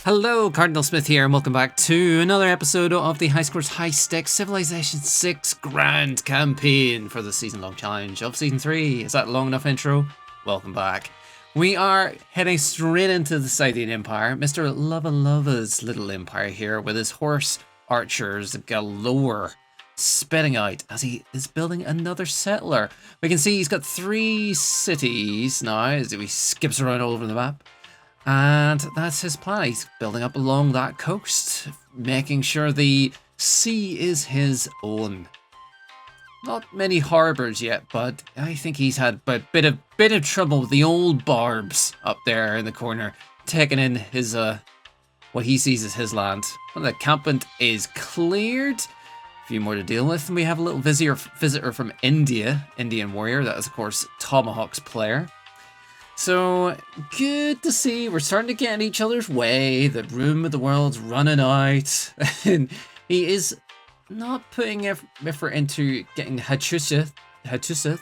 Hello, Cardinal Smith here, and welcome back to another episode of the High Scores High Stakes Civilization 6 Grand Campaign for the season-long challenge of Season 3. Is that a long enough intro? Welcome back. We are heading straight into the Scythian Empire, Mr Luvva Luvva's little empire here, with his horse archers galore spitting out as he is building another settler. We can see he's got 3 cities now as he skips around all over the map. And that's his plan. He's building up along that coast, making sure the sea is his own. Not many harbours yet, but I think he's had a bit of trouble with the old barbs up there in the corner, taking in his what he sees as his land. Well, the encampment is cleared. A few more to deal with, and we have a little visitor from India, Indian warrior. That is, of course, Tomahawk's player. So, good to see we're starting to get in each other's way. The room of the world's running out. And he is not putting effort into getting HSHS,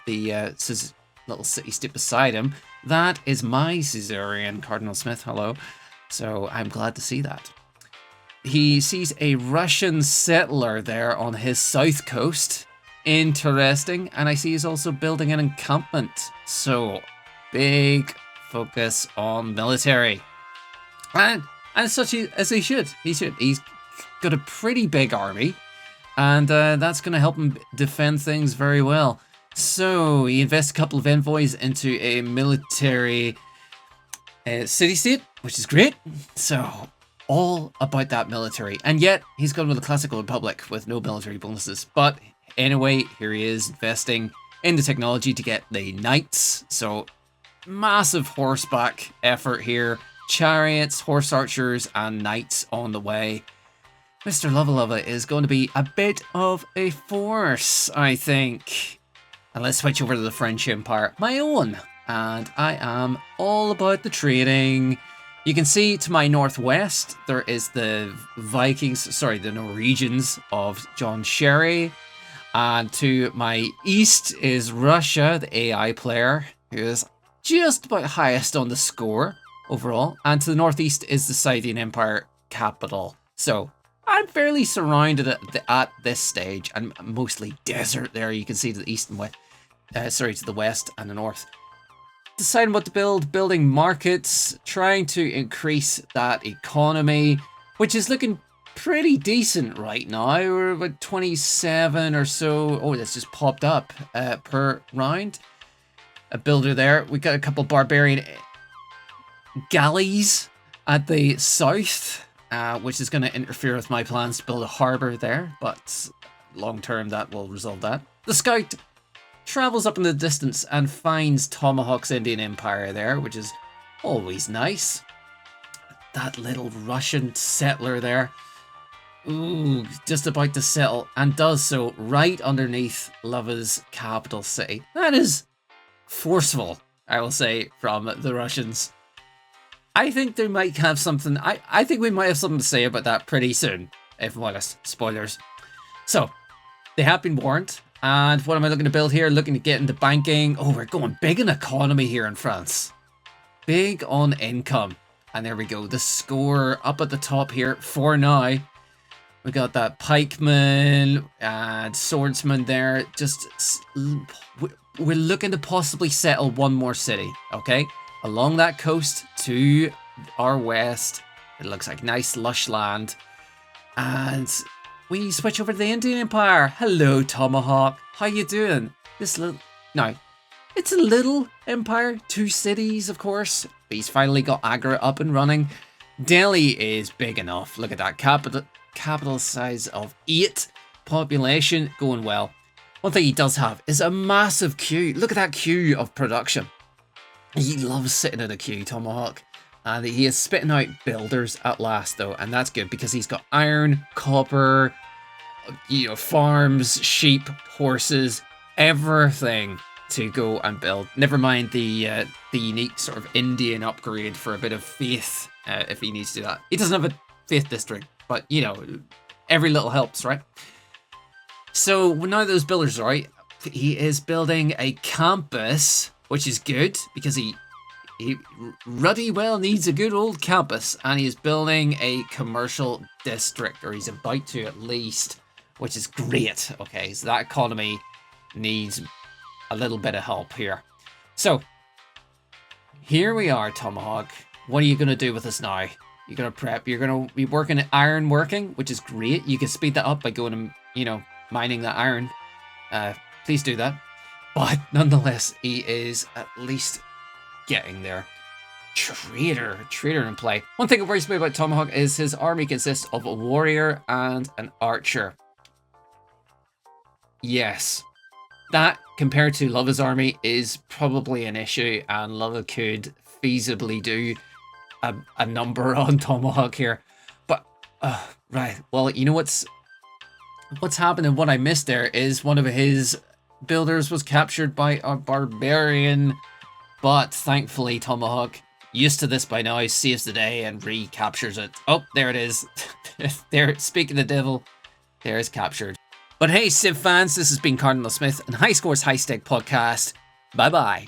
the little city-state beside him. That is my Caesarian, Cardinal Smith, hello. So, I'm glad to see that. He sees a Russian settler there on his south coast. Interesting. And I see he's also building an encampment. So, big focus on military. And such as he should. He's got a pretty big army. And that's going to help him defend things very well. So he invests a couple of envoys into a military city-state, which is great. So all about that military. And yet he's gone with the classical republic with no military bonuses. But anyway, here he is investing in the technology to get the knights. So massive horseback effort here. Chariots, horse archers, and knights on the way. Mr. Luvva Luvva is going to be a bit of a force, I think. And let's switch over to the French Empire, my own. And I am all about the trading. You can see to my northwest, there is the the Norwegians of John Sherry. And to my east is Russia, the AI player, who is just about highest on the score overall. And to the northeast is the Scythian Empire capital. So I'm fairly surrounded at this stage, and mostly desert there. You can see to the east and west, to the west and the north. Deciding what to build, building markets, trying to increase that economy, which is looking pretty decent right now. We're about 27 or so. Oh, that's just popped up per round. A builder there. We got a couple barbarian galleys at the south, which is going to interfere with my plans to build a harbour there, but long term that will resolve that. The scout travels up in the distance and finds Tomahawk's Indian Empire there, which is always nice. That little Russian settler there. Ooh, just about to settle, and does so right underneath Luvva's capital city. That is forceful, I will say, from the Russians. I think they might have something. I think we might have something to say about that pretty soon, if I'm honest. Spoilers. So, they have been warned. And what am I looking to build here? Looking to get into banking. Oh, we're going big in economy here in France. Big on income. And there we go. The score up at the top here for now. We got that pikeman and swordsman there. Just, we're looking to possibly settle one more city, okay? Along that coast to our west. It looks like nice lush land. And we switch over to the Indian Empire. Hello, Tomahawk. How you doing? Now, it's a little empire. 2 cities, of course. But he's finally got Agra up and running. Delhi is big enough. Look at that. Capital size of 8. Population going well. One thing he does have is a massive queue. Look at that queue of production. He loves sitting in a queue, Tomahawk. And he is spitting out builders at last, though. And that's good because he's got iron, copper, farms, sheep, horses, everything to go and build. Never mind the unique sort of Indian upgrade for a bit of faith if he needs to do that. He doesn't have a faith district, but, every little helps, right? So now those builders are out, he is building a campus, which is good because he Ruddy well needs a good old campus, and he's building a commercial district, or he's about to at least, which is great. Okay, so that economy needs a little bit of help here. So, here we are, Tomahawk. What are you going to do with us now? You're going to prep. You're going to be working at iron working, which is great. You can speed that up by going and, mining that iron. Please do that. But nonetheless, he is at least getting there. Traitor in play. One thing that worries me about Tomahawk is his army consists of a warrior and an archer. Yes. That, compared to Luvva's army, is probably an issue, and Luvva could feasibly do a number on Tomahawk here. But, right, well, you know what's happened, and what I missed there is one of his builders was captured by a barbarian, but thankfully Tomahawk, used to this by now, saves the day and recaptures it. Oh, there it is. There, speaking of the devil, there is captured. But hey, Civ fans, this has been Cardinal Smith and High Scores High Stake Podcast. Bye bye.